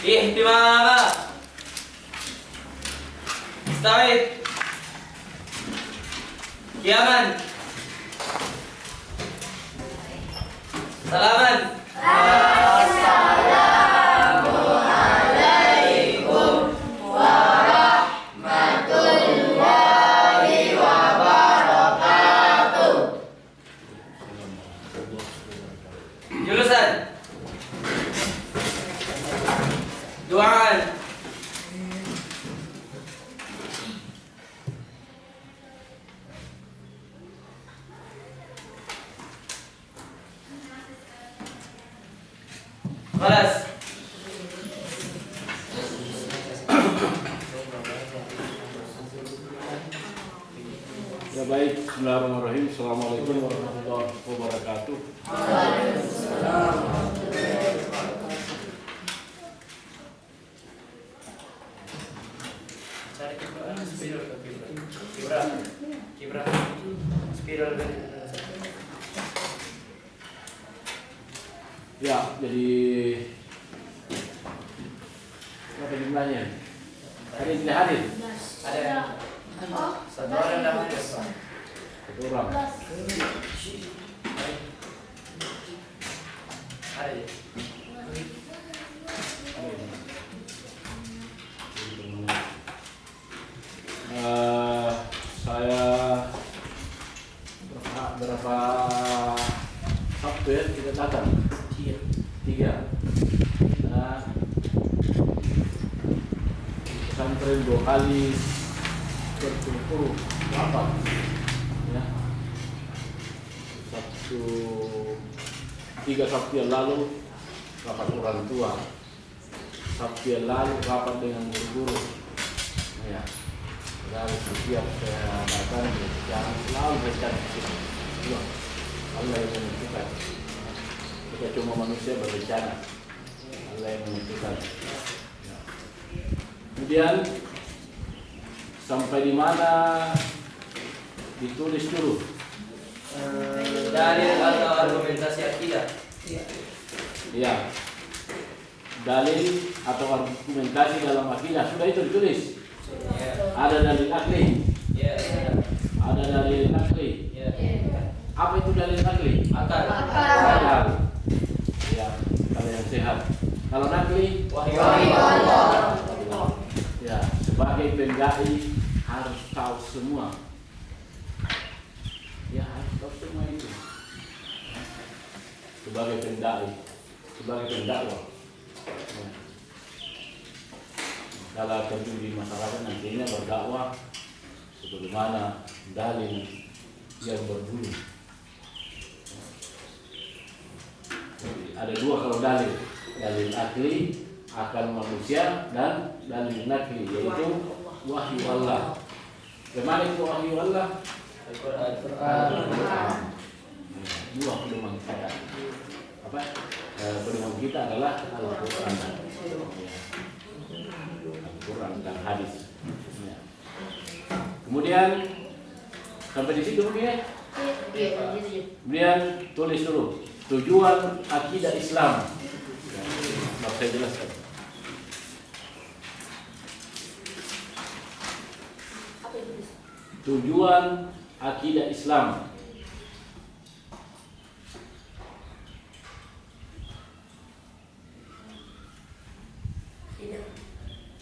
ihtimama, ista'id, qiyaman, salaman. Julusan, duaan, balas. Ya baik, bismillahirrahmanirrahim. Assalamualaikum warahmatullahi wabarakatuh. Ya, jadi berapa jumlahnya? Hari ini hadir? Ada satu orang dah hadir. Satu orang. Ada. Saya berapa Sabtu ya kita datang? Tiga. Nah, pesantren 2 kali berkumpul 8 ya. Tiga Sabtu yang lalu rapat orang tua, Sabtu yang lalu rapat dengan guru-guru ya. Dan setiap saya datang jangan selalu bercanda di sini. Allah yang menentukan. Kita cuma manusia berbicara. Allah yang menentukan. Ya. Kemudian sampai di mana ditulis dulu? Dalil atau argumentasi akidah. Iya. Dalil atau argumentasi dalam akidah sudah itu ditulis. Ada dalil akli. Ada dalil akli. Apa itu dalil akli? Akal. Ya, kalau yang sehat. Kalau nakli, Wahyu Allah. ya, sebagai pendai harus tahu semua. Ya, harus tahu semua itu. Sebagai pendai, sebagai pendakwah. Ya. Kalau terjun di masyarakat nantinya berdakwah sebagaimana dalil yang berdulu. Jadi, ada dua kalau dalil akli akan manusia dan dalil nakli yaitu wahyu Allah. Bagaimana itu wahyu Allah? Al-Quran. Dua pedoman kita. Apa? Pedoman kita adalah Al-Quran. Al-Quran dan hadis. Ya. Kemudian sampai di situ mungkin ya. Kemudian tulis dulu tujuan akidah Islam. Mau saya jelaskan. Tujuan akidah Islam.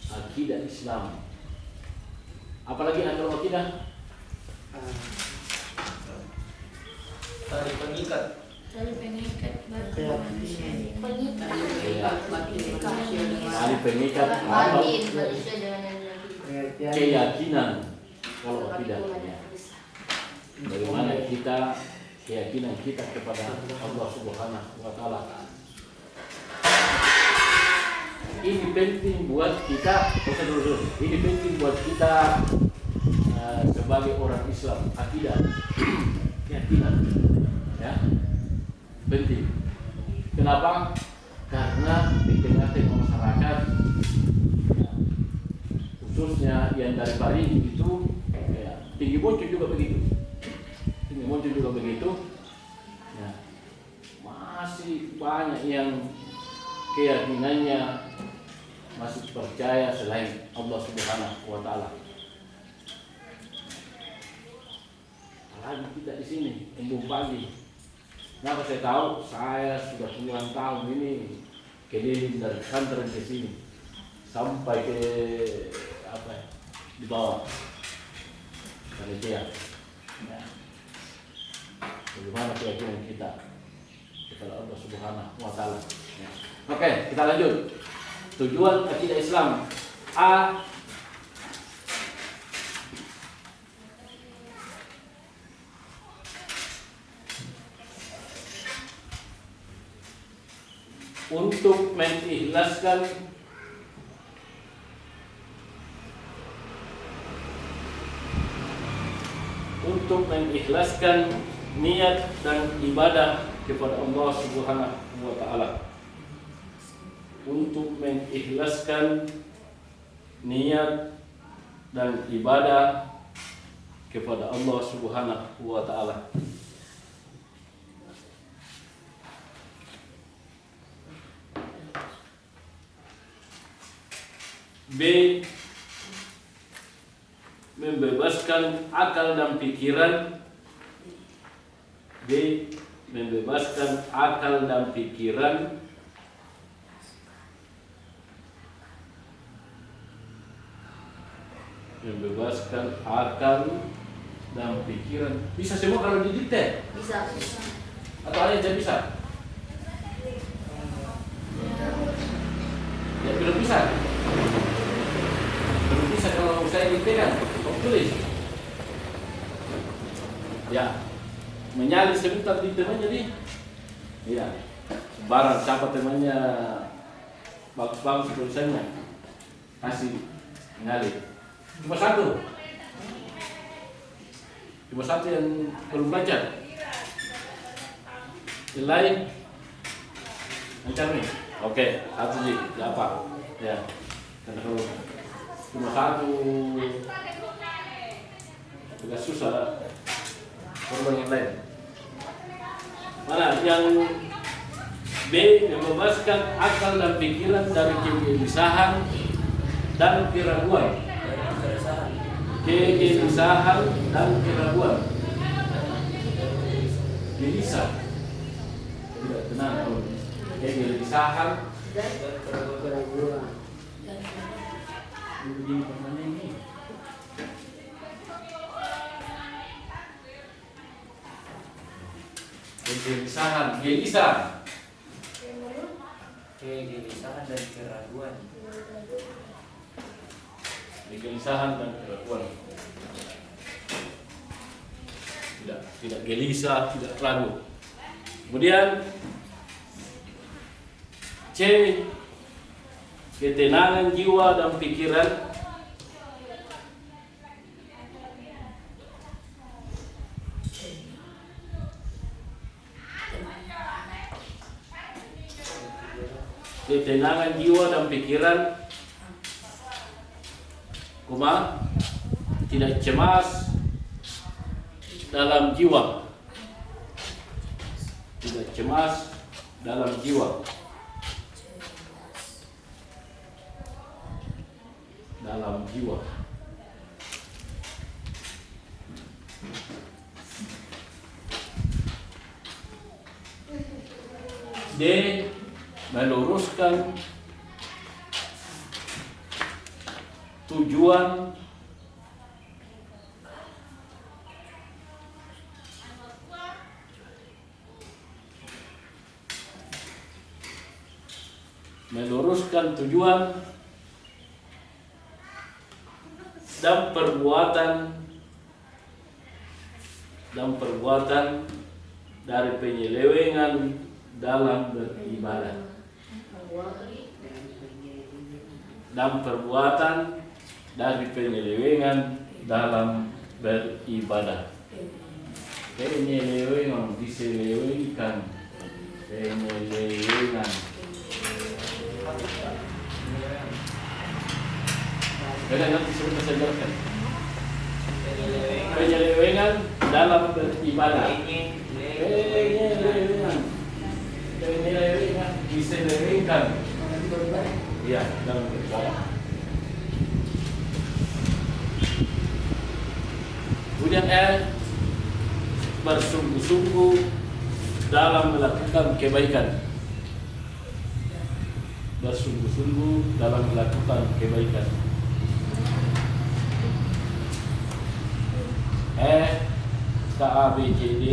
Akidah Islam. Apalagi antara akidah? Tali pengikat. Tali pengikat atau keyakinan. Kalau akidah, bagaimana keyakinan kita kepada Allah Subhanahu wa Ta'ala. Ini penting buat kita. Ini penting buat kita sebagai orang Islam. Akidah, keyakinan, ya, penting. Kenapa? Karena di tengah-tengah masyarakat, ya, khususnya yang dari Parigi itu, ya, Tinggi Muncul juga begitu. Ya, masih banyak yang keyakinannya masuk percaya selain Allah Subhanahu wa taala. Apalagi kita di sini embung pagi. Kenapa saya tahu? Saya sudah puluhan tahun ini keliling dari pesantren ke sini sampai ke apa ya, di bawah Malaysia. Ya. Bagaimana keyakinan kita kepada Allah Subhanahu wa taala. Ya. Oke, kita lanjut. Tujuan akidah Islam. A. Untuk mengikhlaskan niat dan ibadah kepada Allah Subhanahu wa taala. Untuk mengikhlaskan niat dan ibadah kepada Allah Subhanahu wa taala. B. Membebaskan akal dan pikiran. B. Membebaskan akal dan pikiran Bisa semua kalau didikte? Bisa. Atau ada yang tidak bisa? Ya belum bisa. Belum bisa kalau saya diktekan, tulis. Ya, menyalin sebentar di temannya di. Iya. Barang siapa temannya bagus-bagus tulisannya, kasih menyalin. Cuma satu yang belum baca. Yang lain lancar nih. Oke, satu sih, apa? Ya, karena kalau cuma satu agak susah. Korban yang lain. Mana yang B, membebaskan akal dan pikiran dari kegelisahan dan keraguan. Kegelisahan dan keraguan. Gelisah, tidak tenang. Kegelisahan dan keraguan. Begini pertanyaan ini. Kegelisahan, gelisah. Kegelisahan dan keraguan. Kegelisahan dan keraguan. Tidak gelisah, tidak ragu. Kemudian C, ketenangan jiwa dan pikiran. Ketenangan jiwa dan pikiran. Tidak cemas dalam jiwa. Tidak cemas dalam jiwa. Dalam jiwa. D, meluruskan tujuan dan perbuatan dari penyelewengan dalam beribadah. Dan perbuatan dari penyelewengan dalam beribadah. Penyelewengan, diselewengkan. Penyelewengan. Beda nanti sebentar saya jelaskan. Penyelewengan dalam beribadah. Penyelewengan, diselewengkan. Iya, dalam beribadah. Kemudian bersungguh-sungguh dalam melakukan kebaikan. Bersungguh-sungguh dalam melakukan kebaikan. KABCD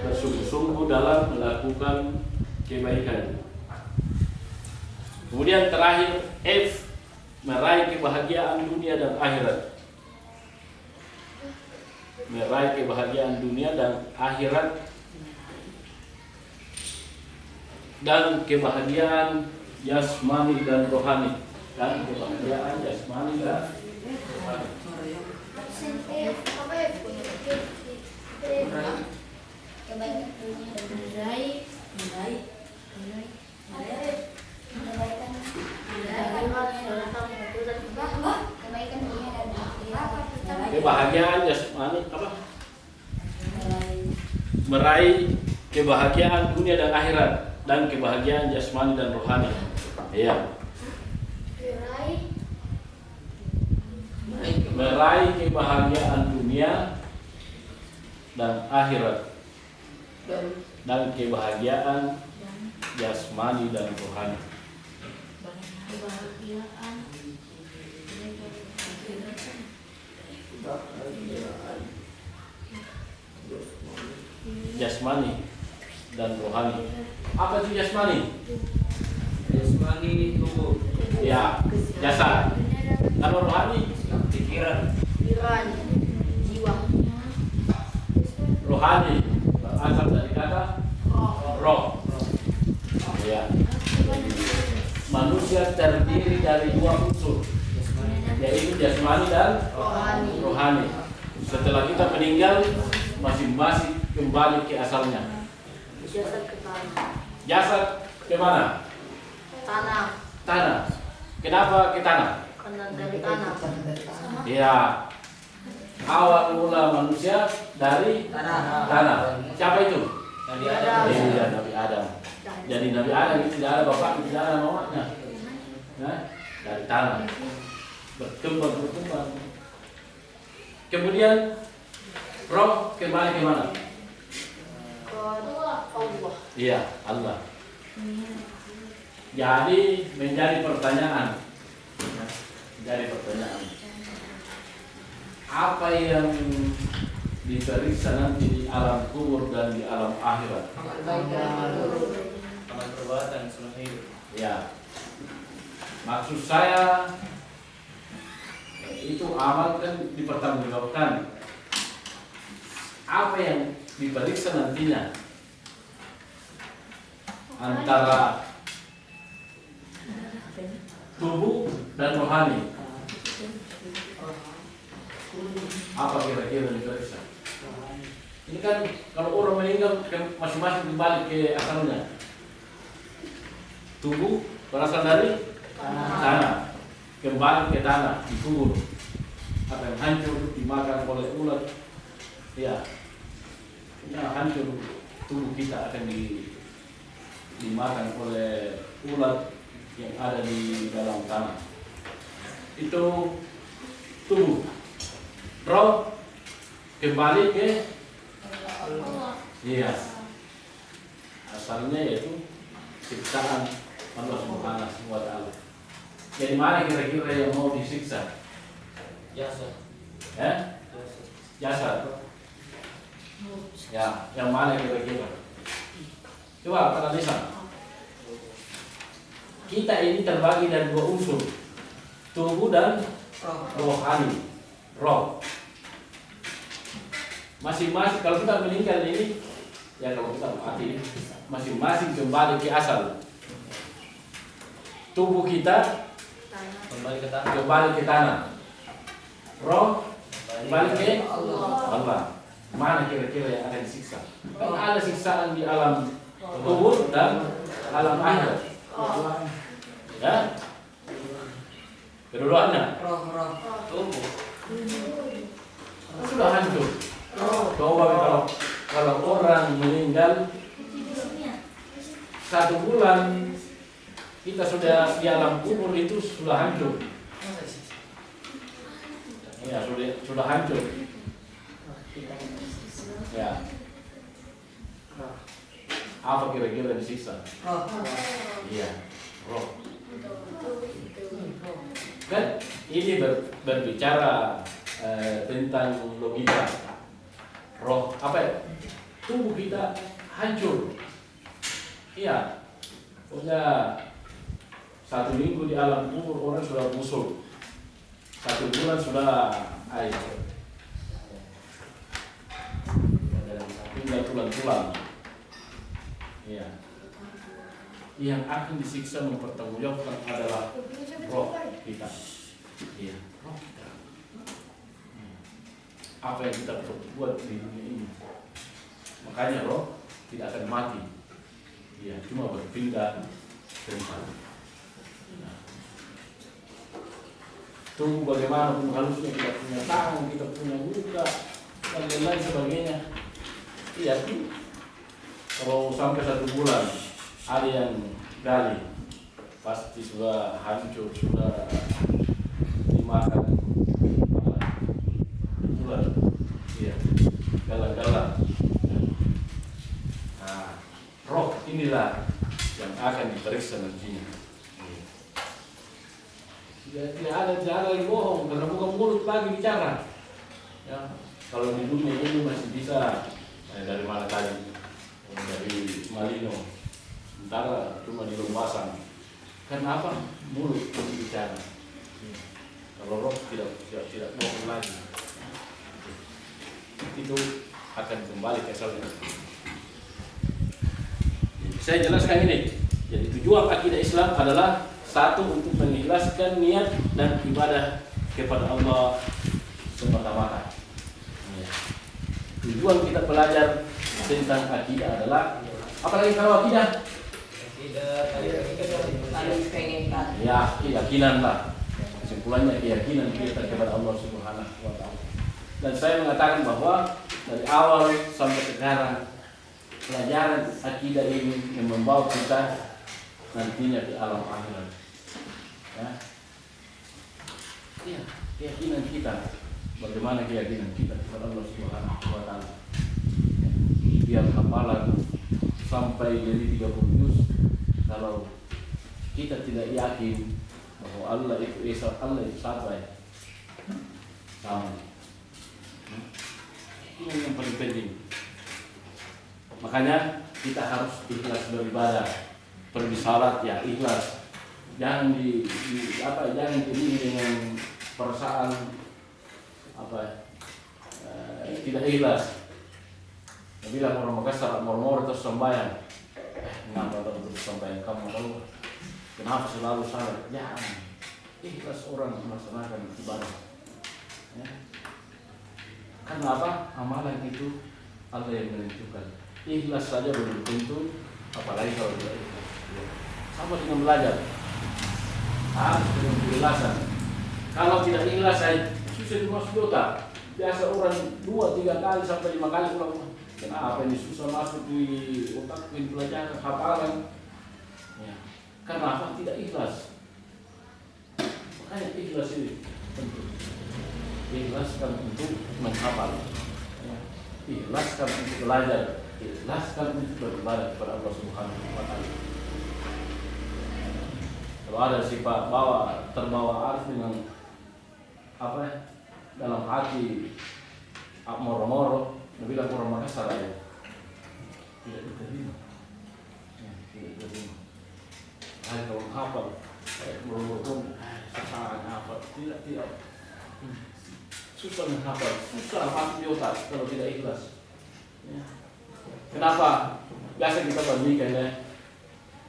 bersungguh-sungguh dalam melakukan kebaikan. Kemudian terakhir F, meraih kebahagiaan dunia dan akhirat. Meraih kebahagiaan dunia dan akhirat dan kebahagiaan jasmani dan rohani. Dan kebahagiaan jasmani dan rohani. Kebahagiaan jasmani apa? Meraih kebahagiaan dunia dan akhirat dan kebahagiaan jasmani dan rohani. Iya. Meraih kebahagiaan dunia dan akhirat dan kebahagiaan jasmani dan rohani. Jasmani dan rohani. Apa itu jasmani? Jasmani tubuh. Ya, jasad. Kalau rohani, Pikiran. Jiwa. rohani berasal dari kata roh. Ya. Manusia terdiri dari dua unsur, yaitu jasmani dan rohani. Setelah kita meninggal, masing-masing kembali ke asalnya. Jasad ke tanah. Jasad ke mana? Tanah. Tanah. Kenapa ke tanah? Karena dari tanah. Ya. Awal mula manusia dari tanah. Siapa itu? Nabi Adam. Iya, Nabi Adam. Jadi Nabi Adam itu tidak ada bapaknya, tidak ada mamanya. Nah, dari tanah. Berkembang. Kemudian roh kembali ke mana? Ke Allah. Iya, Allah. Jadi menjadi pertanyaan. Apa yang diperiksa nanti di alam kubur dan di alam akhirat? Amal perbuatan selama hidup. Ya. Maksud saya itu amal kan dipertanggungjawabkan. Apa yang diperiksa nantinya antara tubuh dan rohani? Apa kira-kira yang diperiksa? Ini kan kalau orang meninggal masing-masing kembali ke asalnya. Tubuh berasal dari tanah, kembali ke tanah, dikubur. Apa yang hancur dimakan oleh ulat, ya, ini hancur tubuh kita akan dimakan oleh ulat yang ada di dalam tanah. Itu tubuh. Roh kembali ke iya, asalnya yaitu ciptaan Allah Subhanahu wa Ta'ala. Jadi mana kira-kira yang mau disiksa? Jasad. Jasad. Ya, yang mana kira-kira? Coba analisa. Kita ini terbagi dari dua unsur, tubuh dan rohani. Roh. Masing-masing kalau kita meninggal ini, ya kalau kita mati, masing-masing kembali ke asal. Tubuh kita kembali ke tanah. Roh kembali ke Allah. Mana kira-kira yang akan disiksa? Kan ada siksaan di alam kubur dan alam akhirat. Ya? Kedua-duanya. Tubuh. Sudah hancur. Coba kalau orang meninggal 1 bulan kita sudah di alam kubur itu sudah hancur. Ya, sudah hancur. Ya. Apa kira-kira disiksa? Iya, roh. Kan ini berbicara tentang logika. Roh apa ya? Tubuh kita hancur. Iya. Punya 1 minggu di alam kubur orang sudah busuk. 1 bulan sudah air. Tinggal tulang-tulang. Iya. Yang akan disiksa mempertanggungjawabkan adalah roh kita. Iya, roh kita. Apa yang kita perbuat di dunia ini. Makanya roh tidak akan mati. Iya, cuma berpindah tempat. Tunggu bagaimana pun halusnya kita punya tangan, kita punya muka, dan lain sebagainya. Iya, kalau sampai 1 bulan ada yang gali, pasti sudah hancur, sudah dimakan ular. Iya, galang-galang. Nah, roh inilah yang akan diperiksa nantinya. Tidak ada yang bohong karena bukan mulut lagi bicara. Ya, kalau di dunia ini masih bisa dari mana tadi? Dari Malino. Sementara cuma di Lombasang. Karena apa? Mulut masih bicara. Kalau roh tidak bohong lagi. Itu akan kembali ke asalnya. Saya jelaskan ini. Jadi tujuan akidah Islam adalah satu, untuk mengikhlaskan niat dan ibadah kepada Allah semata-mata. Ya. Tujuan kita belajar tentang akidah adalah, apalagi kalau akidah? Ya, keyakinan lah. Kesimpulannya keyakinan kita kepada Allah Subhanahu wa Ta'ala. Dan saya mengatakan bahwa dari awal sampai sekarang pelajaran akidah ini yang membawa kita nantinya di alam akhirat. Ya, iya, keyakinan kita. Bagaimana keyakinan kita kepada Allah Subhanahu wa Ta'ala? Biar hafalan sampai jadi 30 juz, kalau kita tidak yakin bahwa Allah itu Esa, Allah itu satu ya, sama. Ini yang paling penting. Makanya kita harus ikhlas beribadah, pergi salat ya ikhlas. Jangan jangan diri dengan perasaan tidak ikhlas. Bila orang Makassar mor-mor terus sembahyang, kenapa terus sembahyang kamu tahu? Kenapa selalu salah? Jangan ikhlas orang melaksanakan ibadah. Ya. Karena apa? Amalan itu Allah yang menentukan. Ikhlas saja belum tentu, apalagi kalau tidak ikhlas. Sama dengan belajar. Harus dengan keikhlasan. Kalau tidak ikhlas saya susah dimasuk otak. Biasa orang 2-3 kali sampai 5 kali pulang. Kenapa ini susah masuk di otak ini pelajaran hafalan? Ya. Karena apa? Tidak ikhlas. Makanya ikhlas ini penting. Ikhlaskan untuk menghafal. Ya. Ikhlaskan untuk belajar. Ikhlaskan untuk beribadah kepada Allah Subhanahu wa Ta'ala. Kalau ada sifat terbawa arus dengan dalam hati moro-moro, bilang orang Makassar ya, tidak diterima. Tidak diterima. Kalau hafal, moro-moro, sekarang hafal, tidak. Susah menghafal, susah masuk di otak kalau tidak ikhlas. Ya. Kenapa? Biasa kita bandingkan ya,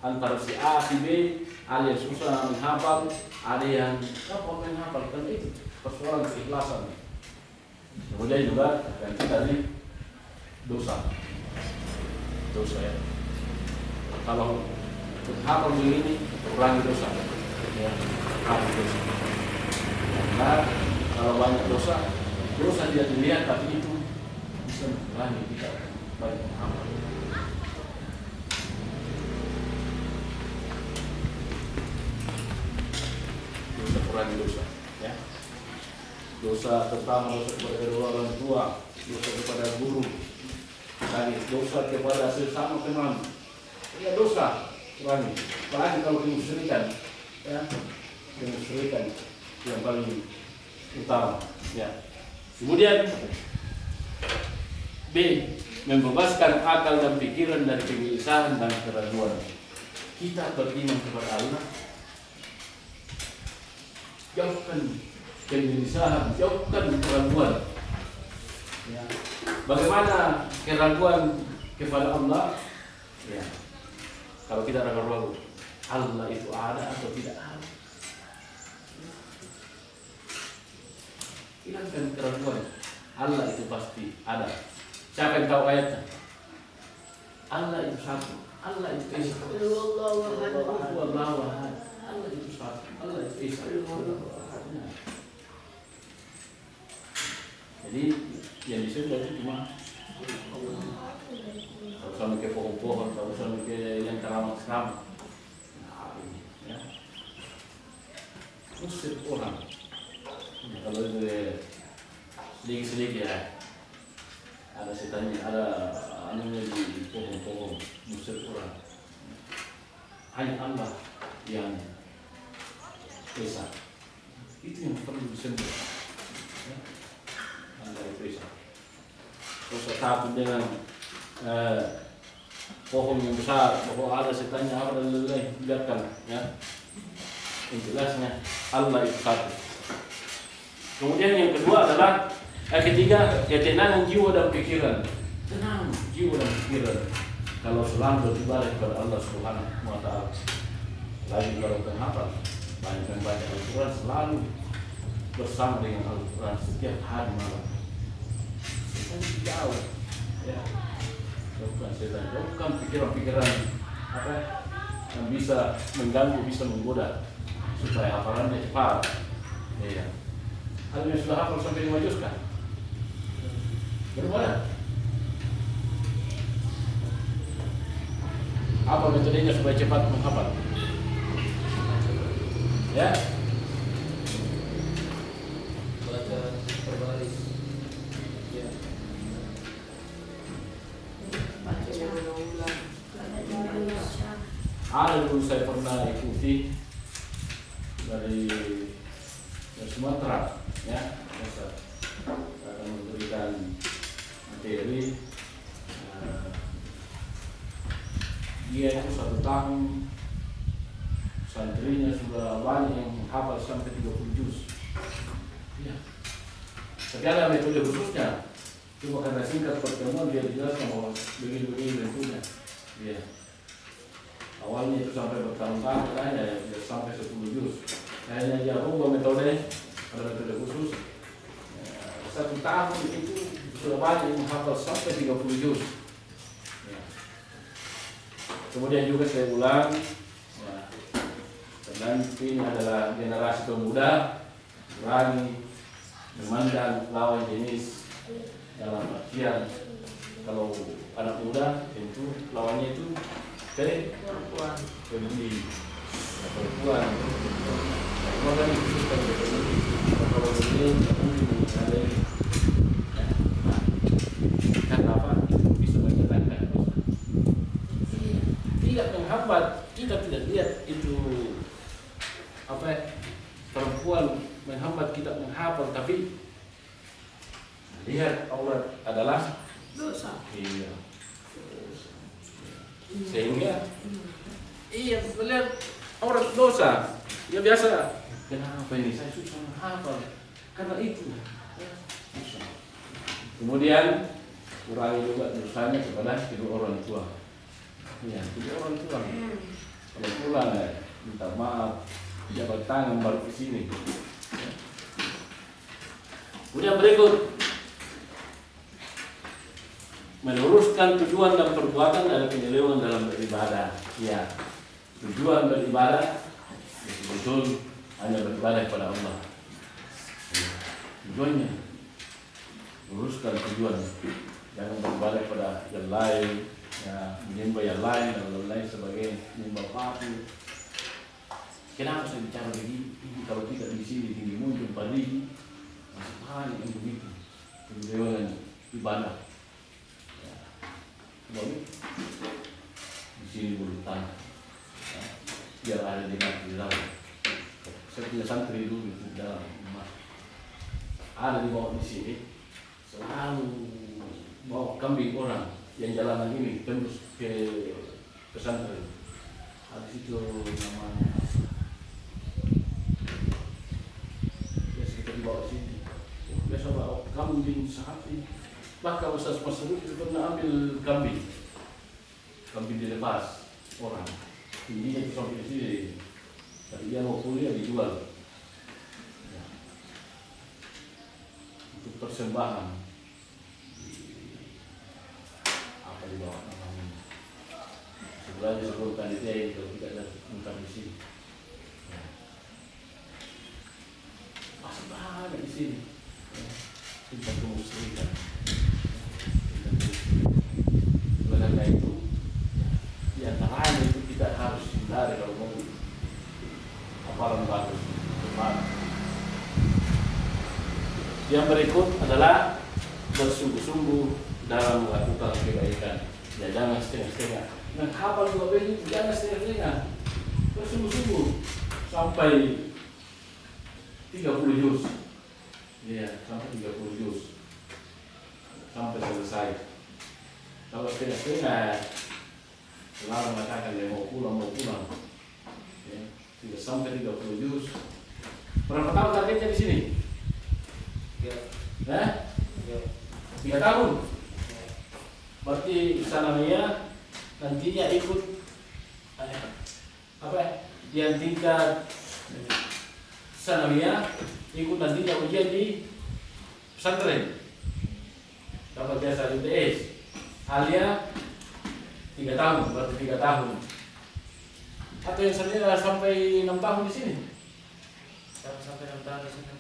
antara si A, si B. Ada yang susah menghafal, ada yang gampang menghafal. Kan itu persoalan keikhlasan. Kemudian juga ganti tadi dosa ya. Kalau menghafal begini, kurangi dosa. Ya, kurangi dosa. Karena kalau banyak dosa tidak dilihat, tapi itu bisa mengurangi kita banyak menghafal. mengurangi dosa. Ya. Dosa pertama, dosa kepada kedua orang tua, dosa kepada guru, dan dosa kepada sesama teman. Ya dosa kurangi. Apalagi kalau kemusyrikan, ya kemusyrikan yang paling utama. Ya. Kemudian B, membebaskan akal dan pikiran dari kegelisahan dan keraguan. Kita beriman kepada Allah, jauhkan kegelisahan, jauhkan keraguan. Ya. Bagaimana keraguan kepada Allah? Ya. Kalau kita ragu-ragu, Allah itu ada atau tidak ada? Hilangkan keraguan. Allah itu pasti ada. Siapa yang tahu ayatnya? Allah itu satu. Allah itu Esa. Allah itu satu. Allah itu Esa. Jadi yang disebut itu cuma kalau sampai ke pohon-pohon, kalau sampai ke yang keramat-keramat. Nah ini ya. Musik orang. Kalau itu sedikit-sedikit ya. Ada setannya, ada anunya di pohon-pohon, musik orang. Hanya Allah yang Esa. Itu yang perlu disebut. Ya. Allah itu Esa. Terus satu dengan pohon yang besar, bahwa ada setannya, apa dan lain-lain, biarkan. Ya. Yang jelasnya Allah itu satu. Kemudian yang kedua adalah ketiga, ketenangan jiwa dan pikiran. Tenang jiwa dan pikiran kalau selalu beribadah kepada Allah Subhanahu wa Ta'ala. Lagi kalau penghafal, banyak membaca Al-Quran, selalu bersama dengan Al-Quran setiap hari malam. Setan jauh, ya. Jauhkan setan, jauhkan pikiran-pikiran apa yang bisa mengganggu, bisa menggoda, supaya hafalannya cepat. Ya. Hal yang sudah hafal sampai 5 juz kan? Belum ada. Apa metodenya supaya cepat menghafal? Ya. Baca berbaris. Ya. Baca ulang-ulang. Ada dulu saya pernah ikuti dari Sumatera, ya, Ustaz. Akan memberikan materi. Dia itu 1 tahun, santrinya sudah banyak yang hafal sampai 30 juz. Ya. Tapi ada metode khususnya. Cuma karena singkat pertemuan dia jelaskan bahwa begini-begini bentuknya. Ya. Awalnya itu sampai bertahun-tahun, ya sampai 10 juz. Hanya dia rubah metode, ada metode khusus. 1 tahun itu sudah banyak yang menghafal sampai 30 juz. Ya. Kemudian juga saya ulang, ya. Dan ini adalah generasi pemuda berani memandang lawan jenis dalam artian kalau anak muda tentu lawannya itu perempuan, perempuan. Maka dikhususkan kalau ini mungkin ada karena apa? Bisa menyenangkan. Tidak menghambat, kita tidak lihat itu apa perempuan menghambat kita menghafal, tapi lihat aurat adalah dosa. Iya. Sehingga iya melihat aurat dosa. Ya biasa. Kenapa ini saya susah menghafal? Karena itu. Kemudian kurangi juga dosanya kepada kedua orang tua. Ya, kedua orang tua. Kalau pulang minta maaf, jabat tangan baru ke sini. Kemudian berikut meluruskan tujuan dan perbuatan ada penyelewengan dalam beribadah. Ya, tujuan beribadah betul hanya beribadah kepada Allah. Tujuannya luruskan tujuan, jangan beribadah kepada yang lain, ya, menyembah yang lain dan lain sebagainya, menyembah patung. Kenapa saya bicara begini? Ini kalau kita di sini tinggi muncul padi, masih banyak yang begitu. Kemudian ibadah. Ya. Lalu di sini bulu tanah. Ya. Biar ada di dalam. Saya punya santri dulu di dalam rumah. Ada di bawah di sini. Selalu bawa kambing orang yang jalanan ini tembus ke pesantren. Ada situ namanya. Bawa sini, biasa bawa kambing sapi. Bahkan Ustaz Masruf itu pernah ambil kambing dilepas orang. Tingginya itu sampai di sini. Tapi dia mau kuliah dijual. Ya. Untuk persembahan. Apa dibawa namanya? Sebenarnya sebelum panitia kalau tidak ada muntah di sini. Masih banyak di sini. Kita kemusrikan. Karena itu, di antaranya itu kita harus hindari kalau mau aparan bagus. Yang berikut adalah bersungguh-sungguh dalam melakukan kebaikan. Ya jangan setengah-setengah. Nah, hafal juga ini jangan setengah-setengah. Bersungguh-sungguh sampai 30 juz. Iya, sampai 30 juz. Sampai selesai. Kalau setengah-setengah selalu mengatakan dia mau pulang. Ya, tidak sampai 30 juz. Berapa tahun targetnya di sini? 3 tahun. Berarti sanawiyah nantinya ikut apa? Yang tingkat sanawiyah ikut nantinya ujian di pesantren. Dapat jasa UTS. Alia 3 tahun, berarti 3 tahun. Atau yang sanawiyah sampai 6 tahun di sini. Sampai 6 tahun di sini.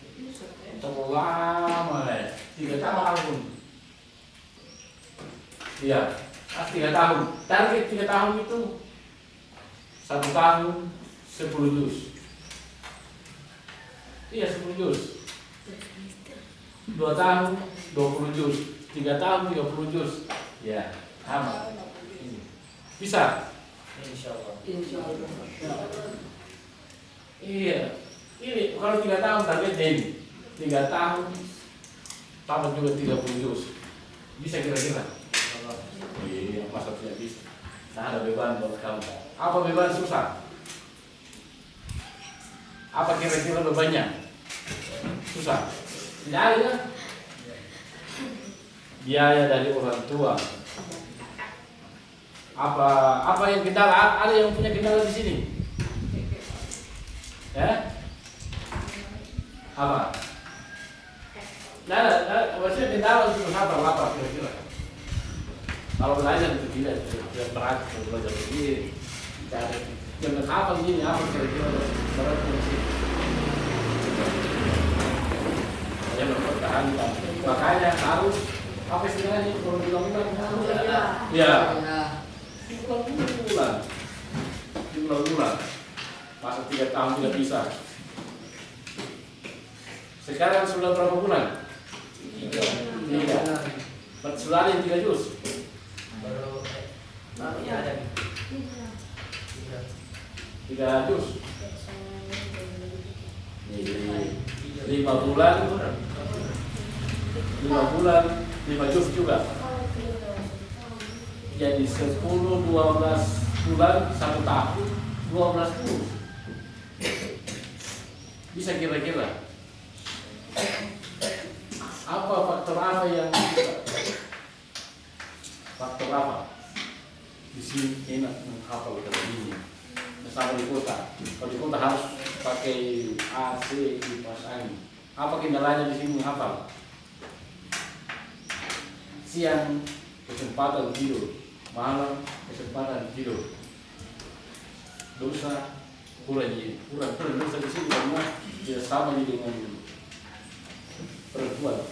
Terlalu lama ya. 3 tahun. Iya, 3 tahun. Target 3 tahun itu 1 tahun 10 juz. Iya 10 juz. 2 tahun 20 juz. 3 tahun 30 juz. Ya, sama. Bisa? Insyaallah. Iya. Ini kalau 3 tahun targetnya ini 3 tahun tambah juga 30 juz. Bisa kira-kira? Iya, masa tidak bisa. Nah, ada beban buat kamu. Apa beban susah? Apa kira-kira bebannya? Susah. Tidak ada. Biaya dari orang tua. Apa yang kendala? Ada yang punya kendala di sini? Ya? Apa? Nah, maksudnya kendala untuk apa kira-kira? Kalau belajar itu tidak berat, kalau belajar begini, jangan hafal gini, apa kira-kira berat sih. Hanya mempertahankan. Makanya harus apa istilahnya kalau diulang-ulang harus ya. Diulang-ulang. Masa 3 tahun tidak bisa. Sekarang sudah berapa bulan? 3. Sudah ada yang 3 juz. Baru ada. 3 juz. 5 bulan. 5 juz juga. Jadi 10, 12 bulan, 1 tahun, 12 juz. Bisa kira-kira apa faktor apa yang faktor apa di sini enak menghafal kalau ini sama di kota. Kalau di kota harus pakai AC kipas angin. Apa kendalanya di sini menghafal? Siang kesempatan tidur, malam kesempatan tidur. Dosa kurang dosa di sini karena dia sama dengan perempuan.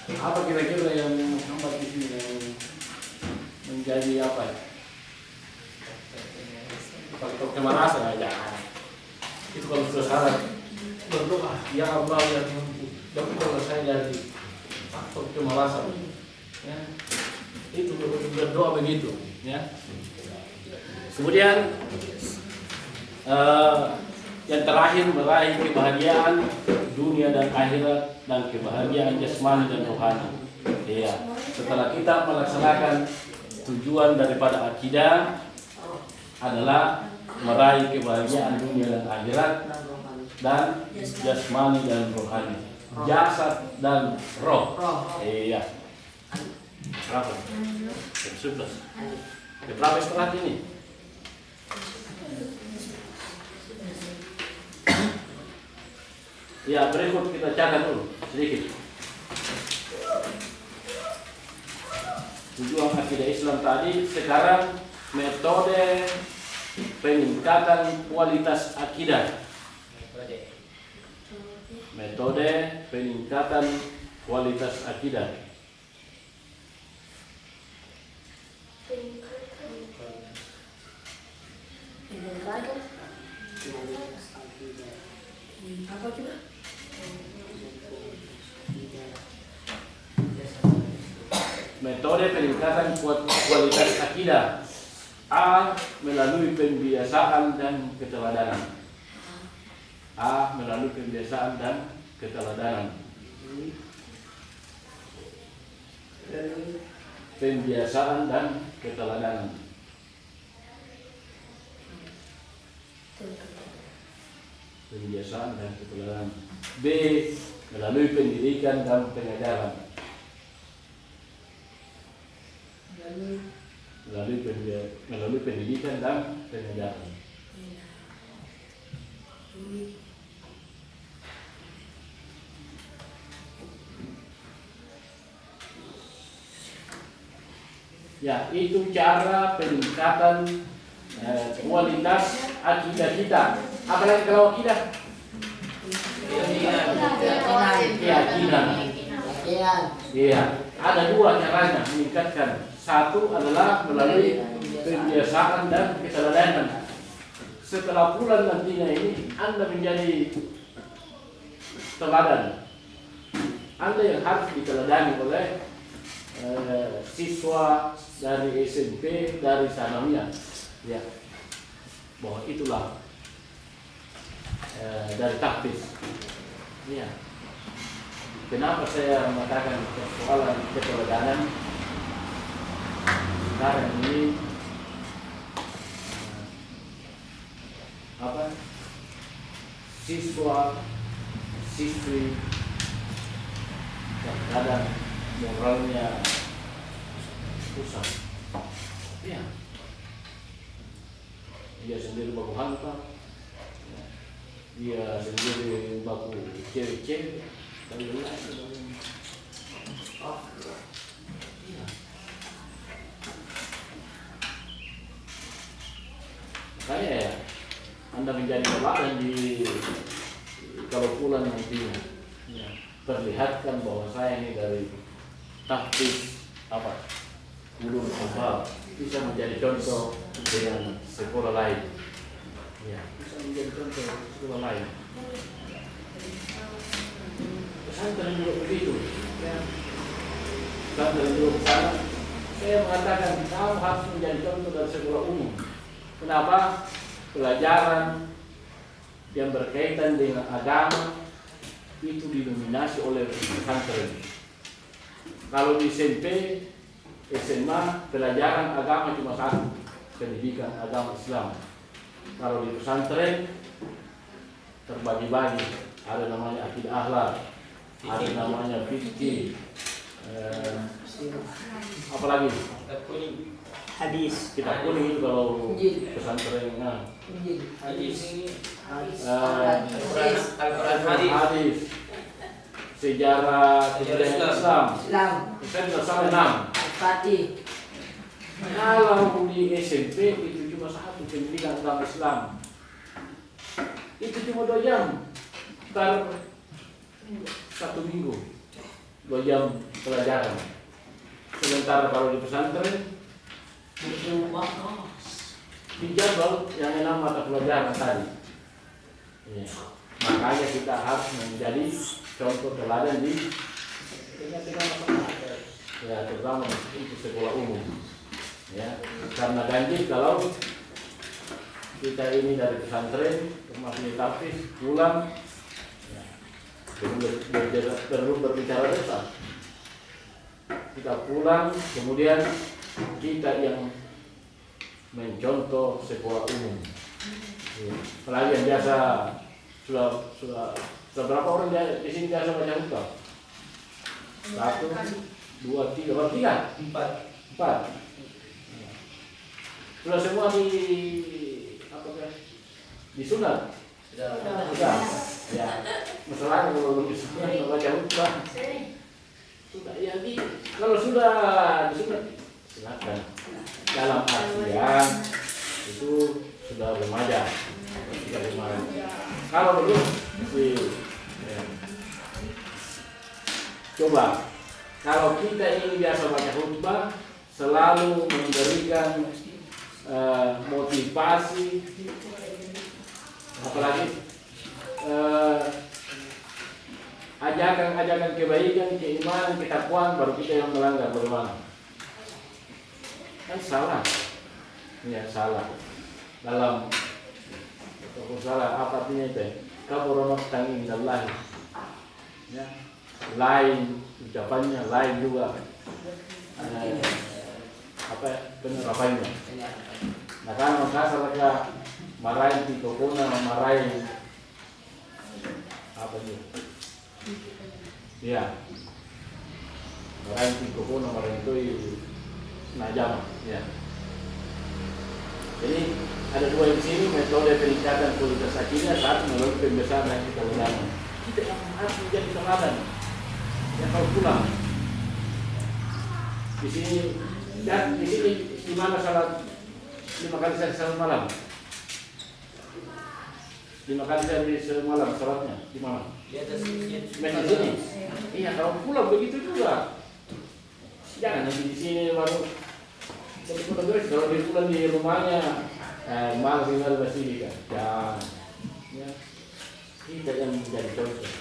Apa kira-kira yang menghambat di sini yang menjadi apa? Faktor kemarasan aja. Itu kalau sudah salah berdoa, ya Allah ya Tuhanku, jauhkanlah saya dari faktor kemalasan. Ya. Itu berdoa begitu. Ya. Kemudian yang terakhir meraih kebahagiaan dunia dan akhirat dan kebahagiaan jasmani dan rohani. Ya. Setelah kita melaksanakan tujuan daripada akidah adalah meraih kebahagiaan dunia dan akhirat dan jasmani dan rohani, jasad dan roh. Iya. Berapa? 11. Berapa istirahat ini? Ya, berikut kita catat dulu sedikit. Tujuan akidah Islam tadi, sekarang metode peningkatan kualitas akidah. Metode peningkatan kualitas akidah. Apa juga? Metode peningkatan kualitas akidah. A. Melalui pembiasaan dan keteladanan. A. Melalui pembiasaan dan keteladanan. Pembiasaan dan keteladanan. Pembiasaan dan keteladanan. B. Melalui pendidikan dan pengajaran. Melalui pendidikan dan pengajaran. Ya, itu cara peningkatan kualitas akidah kita. Apalagi kalau akidah? Keyakinan. Iya, ada dua caranya meningkatkan. Satu adalah melalui pembiasaan dan keteladanan. Setelah bulan nantinya ini, Anda menjadi teladan. Anda yang harus diteladani oleh siswa dari SMP, dari sanawiyah, ya, bahwa itulah dari tahfiz. Ya. Kenapa saya mengatakan persoalan keteladanan? Sekarang ini siswa siswi kadang moralnya susah. Ya. Dia sendiri baku hantar, dia sendiri baku cewek-cewek, dan lain-lain. Ya. Makanya ya, Anda menjadi teladan di kalau pulang nantinya, ya, perlihatkan bahwa saya ini dari tahfiz ulum hafal, bisa menjadi contoh dengan sekolah lain. Ya, bisa menjadi contoh sekolah lain. Pesantren juga begitu. Ya. Pesantren juga ke sana. Saya mengatakan kamu harus menjadi contoh dari sekolah umum. Kenapa? Pelajaran yang berkaitan dengan agama itu didominasi oleh pesantren. Kalau di SMP, SMA, pelajaran agama cuma satu, pendidikan agama Islam. Kalau di pesantren terbagi-bagi, ada namanya akidah akhlak, ada namanya fikih, apalagi Hadis. kitab kuning itu kalau pesantren. Hadis. Al-Quran, hadis, sejarah Islam. Saya tidak salah 6. Fatih. Kalau di SMP itu cuma satu, pendidikan agama Islam. Itu cuma 2 jam per 1 minggu, 2 jam pelajaran. Sementara kalau di pesantren dijadwal yang 6 mata pelajaran tadi. Ya. Makanya kita harus menjadi contoh teladan di ya, terutama untuk sekolah umum. Ya, karena ganjil kalau kita ini dari pesantren masih tahfiz pulang, ya, perlu berbicara desa. Kita pulang, kemudian kita yang mencontoh sekolah umum. Ya. Apalagi yang biasa sudah berapa orang di sini biasa baca khutbah? 1, 2, 3, 4. Sudah semua disunat. Sudah. Ya. Masalahnya kalau belum disunat baca khutbah. Sudah ya kalau sudah disunat silakan. Dalam artian itu sudah remaja. Kalau belum ya. Coba kalau kita ini biasa baca khutbah selalu memberikan motivasi, apalagi ajakan kebaikan, keimanan, ketakwaan, baru kita yang melanggar bagaimana? Kan salah, ya salah. Dalam salah apa artinya itu? Kaburonok tanging dallahi, ya lain ucapannya, lain juga penerapannya. Nah kan maka salah marahin di tokona, marahin apa itu? Ya, marahin di tokona, marahin itu najam, ya. Jadi ada dua di sini metode peningkatan kualitas akidah. Satu melalui pembesaran kita ulama. Kita yang harus menjadi teladan. Yang kalau pulang di sini dan di sini di mana salat 5 kali salat malam? 5 kali salat malam salatnya di mana? Di atas masjid. Di sini. Iya, kalau pulang begitu juga. Jangan nanti di sini baru kalau dia pulang di rumahnya malah tinggal bersih kan. Jangan. Ya. Kita yang menjadi contoh.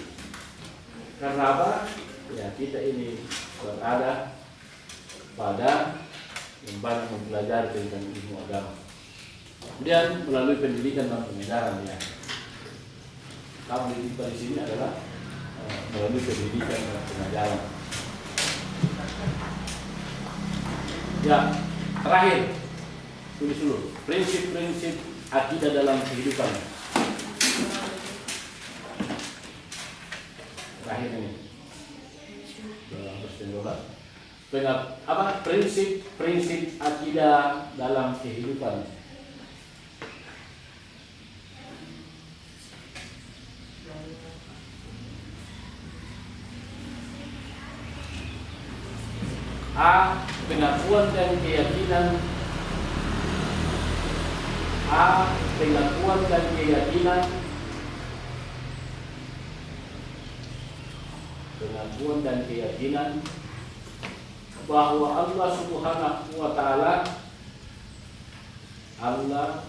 Karena apa? Ya kita ini berada pada yang banyak mempelajari tentang ilmu agama. Kemudian melalui pendidikan dan pengedaran ya. Kami di sini adalah melalui pendidikan dan pengajaran. Ya, terakhir tulis dulu prinsip-prinsip akidah dalam kehidupan. Terakhir ini. Apa prinsip-prinsip akidah dalam kehidupan? A. Pengakuan dan keyakinan. A. Pengakuan dan keyakinan. Pengakuan dan keyakinan bahwa Allah Subhanahu wa Ta'ala, Allah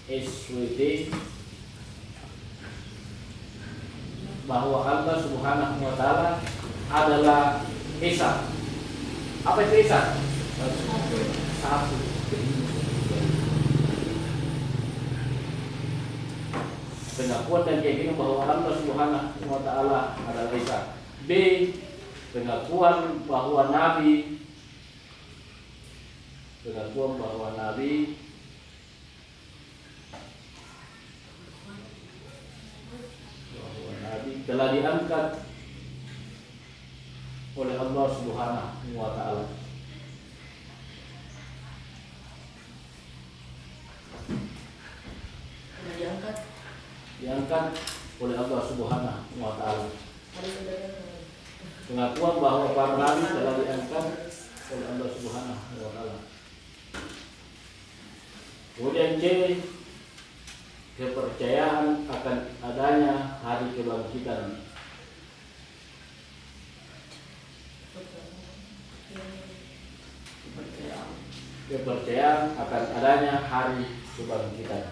SWT, bahwa Allah Subhanahu wa Ta'ala adalah Esa. Apa itu Esa? Satu. Pengakuan dan keyakinan bahwa Allah Subhanahu wa Ta'ala adalah Esa. B. Pengakuan bahwa Nabi telah diangkat oleh Allah Subhanahu wa Ta'ala. Diangkat oleh Allah Subhanahu wa Ta'ala. Pengakuan bahwa para nabi telah diangkat oleh Allah Subhanahu wa Ta'ala. Kemudian C. Kepercayaan akan adanya hari kebangkitan. Kepercayaan akan adanya hari kebangkitan.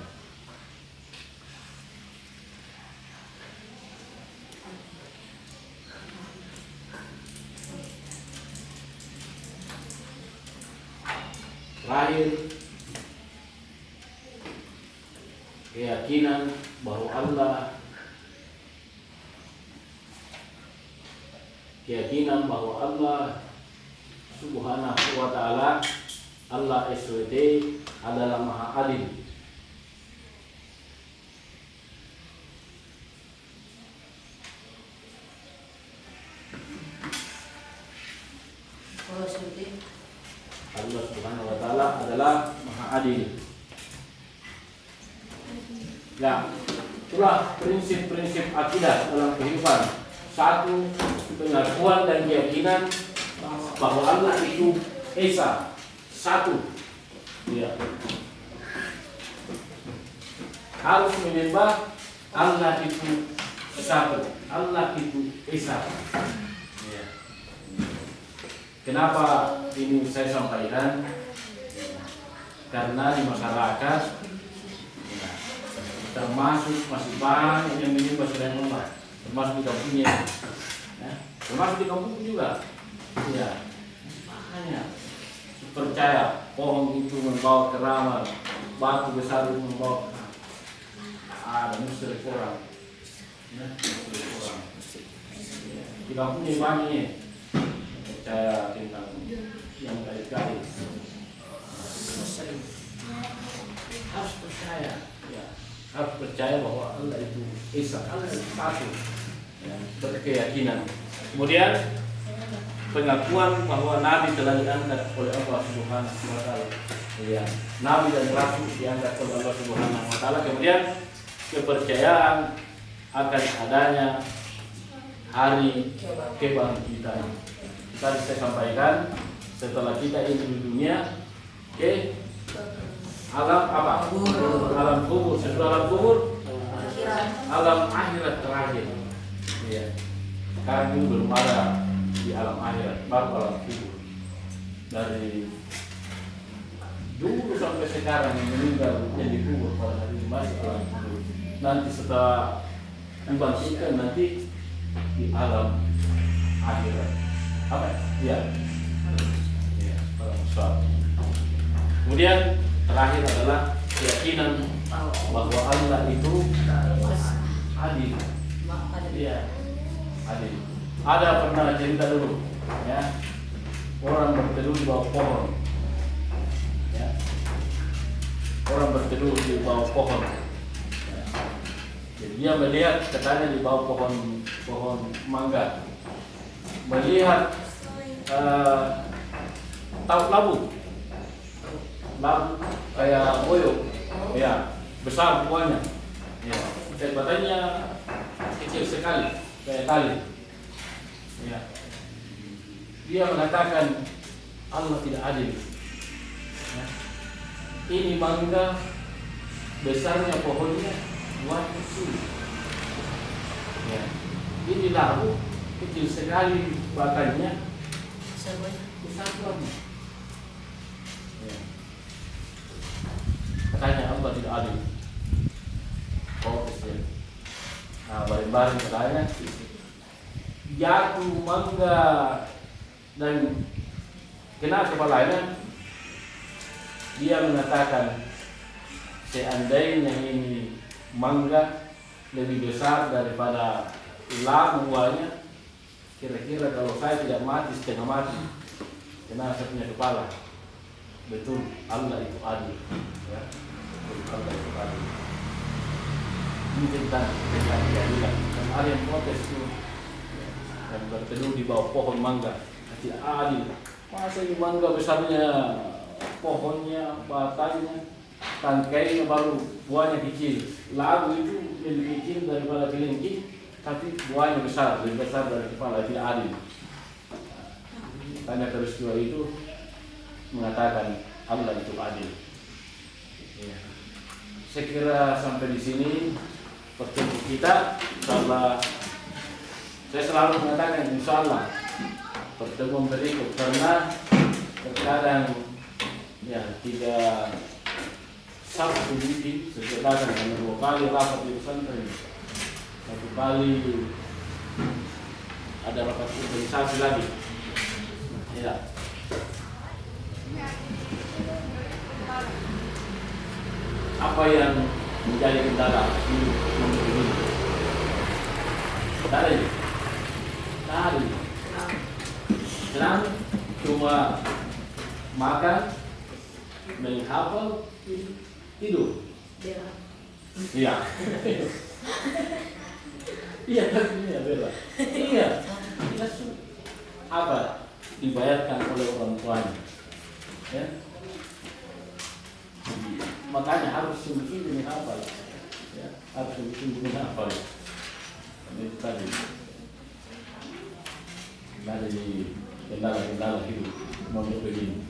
terakhir keyakinan bahwa Allah Subhanahu wa ta'ala, Allah SWT adalah Maha Adil. Allah Subhanahu wa ta'ala adalah Maha Adil. Nah, itulah prinsip-prinsip akidah dalam kehidupan. Satu, pengakuan dan keyakinan bahwa Allah itu Esa, satu. Ya. Harus menyembah Allah itu satu. Allah itu Esa. Ya. Kenapa ini saya sampaikan? Karena di masyarakat termasuk masih banyak yang menyembah selain Allah, termasuk di kampungnya, ya. Termasuk di kampung juga, ya. Makanya percaya pohon itu membawa keramat, batu besar itu membawa ada musyrik orang, ya, musyrik orang. Ya. Di kampungnya banyak percaya tentang yang kait-kait. Harus percaya, ya. Harus percaya bahwa Allah itu Esa, Allah itu satu, ya, berkeyakinan. Kemudian pengakuan bahwa Nabi telah diangkat oleh Allah Subhanahu wa ta'ala, ya. Nabi dan Rasul diangkat oleh Allah Subhanahu wa ta'ala. Kemudian kepercayaan akan adanya hari kebangkitan. Tadi saya sampaikan, setelah kita hidup di dunia, ke alam apa? Alam kubur. Setelah alam kubur, alam akhirat terakhir. Ya. Sekarang ini belum ada di alam akhirat, baru alam kubur. Dari dulu sampai sekarang yang meninggal yang dikubur pada hari ini masih alam kubur. Nanti setelah dibangkitkan nanti di alam akhirat. Apa? Ya. Ya, alam. Kemudian terakhir adalah keyakinan bahwa Allah itu adil. Iya, adil. Ada pernah cerita dulu, ya, orang berteduh di bawah pohon, ya, orang berteduh di bawah pohon. Ya. Jadi dia melihat, katanya di bawah pohon mangga, melihat tahu labu kayak boyok, ya, besar buahnya, ya, badannya kecil sekali kayak tali, ya. Dia mengatakan Allah tidak adil, ya. Ini mangga besarnya pohonnya buah kecil, ya. Ini labu kecil sekali batangnya, besar buahnya. Katanya Allah tidak adil. Protes dia. Nah, bareng-bareng katanya jatuh mangga dan kena kepalanya. Dia mengatakan seandainya ini mangga lebih besar daripada labu buahnya, kira-kira kalau saya tidak mati setengah mati, kena saya punya kepala. Betul, Allah itu adil, ya. Allah itu adil. Ini tentang keadilan. Dan ada yang protes itu, yang berteduh di bawah pohon mangga, tidak adil. Masa ini mangga besarnya pohonnya, batangnya, tangkainya baru buahnya kecil. Labu itu lebih kecil daripada kelingking, tapi buahnya besar, lebih besar dari kepala, tidak adil. Tanya peristiwa itu mengatakan Allah itu adil. Ya. Saya kira sampai di sini pertemuan kita. Insyaallah, saya selalu mengatakan insyaallah pertemuan berikut, karena terkadang ya 3 Sabtu ini sejadakan hanya 2 kali rapat di pesantren, 1 kali ada rapat organisasi lagi. Ya. apa yang menjadi kendala hidup untuk ini? Tadi, senang cuma makan, menghafal, tidur. Iya. Iya, iya bela. Iya. Apa dibayarkan oleh orang tuanya? Ya. Makanya harus sungguh-sungguh menghafal. Ya, harus sungguh-sungguh menghafal. Ini tadi. Dari kendala-kendala hidup menurut begini.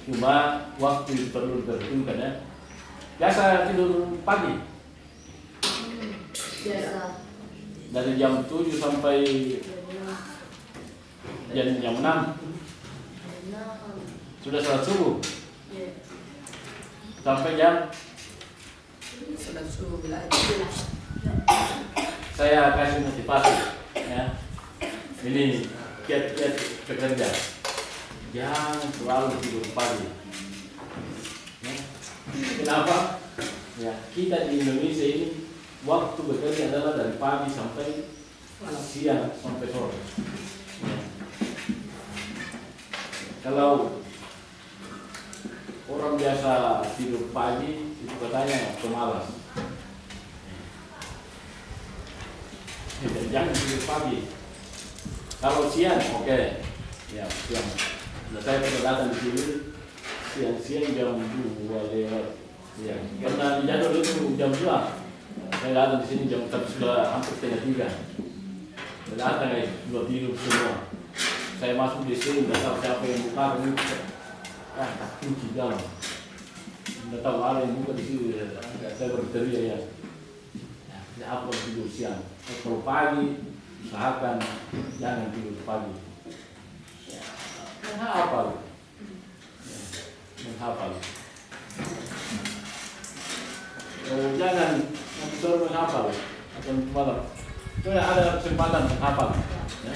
Cuma waktu perlu tertentukan ya. Biasa tidur pagi. Biasa. Dari jam 7 sampai jam 6. Sudah salat subuh. Sampai jam Sudah suruh bila saya kasih motivasi ya. Ini kiat-kiat pekerja. Jangan selalu tidur pagi. Ya. Kenapa? Ya, kita di Indonesia ini waktu bekerja adalah dari pagi sampai siang sampai sore. Ya. Kalau orang biasa tidur pagi itu katanya pemalas. Jangan tidur pagi. Kalau siang, oke. Ya, siang. Nah, saya pernah datang di sini siang-siang jam 2 lewat. Ya, pernah dijadwal itu jam 2. Saya datang di sini jam 1 sudah hampir setengah 3. Saya datang sudah tidur semua. Saya masuk di sini, nggak tahu siapa yang buka ini. Tak kunci dalam. Nggak tahu ada yang buka di sini. Saya berteriak ya. Ya, apa tidur siang? Kalau pagi usahakan jangan tidur pagi. Menghafal. Menghafal. Oh, jangan selalu menghafal atau malam. Itu ada kesempatan menghafal. Ya.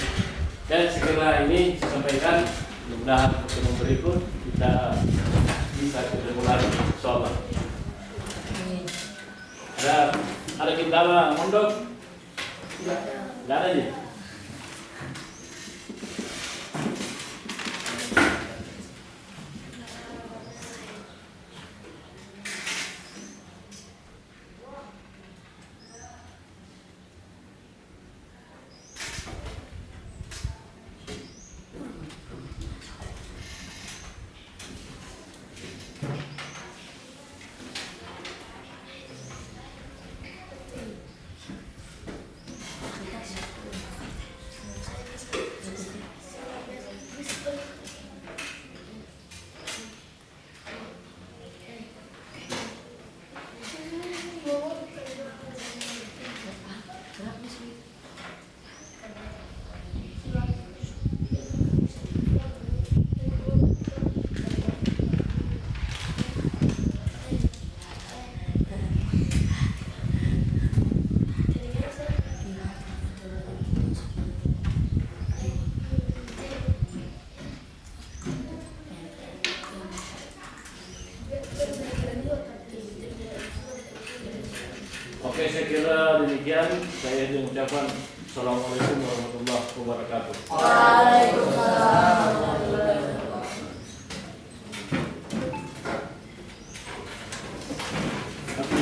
Dan segera ini saya sampaikan, mudah-mudahan pertemuan berikut kita bisa ketemu lagi, insyaallah. Ada kendala mondok? Tidak ada ya? Oke, saya kira demikian. Saya mengucapkan Assalamualaikum warahmatullahi wabarakatuh. Waalaikumsalam. Tapi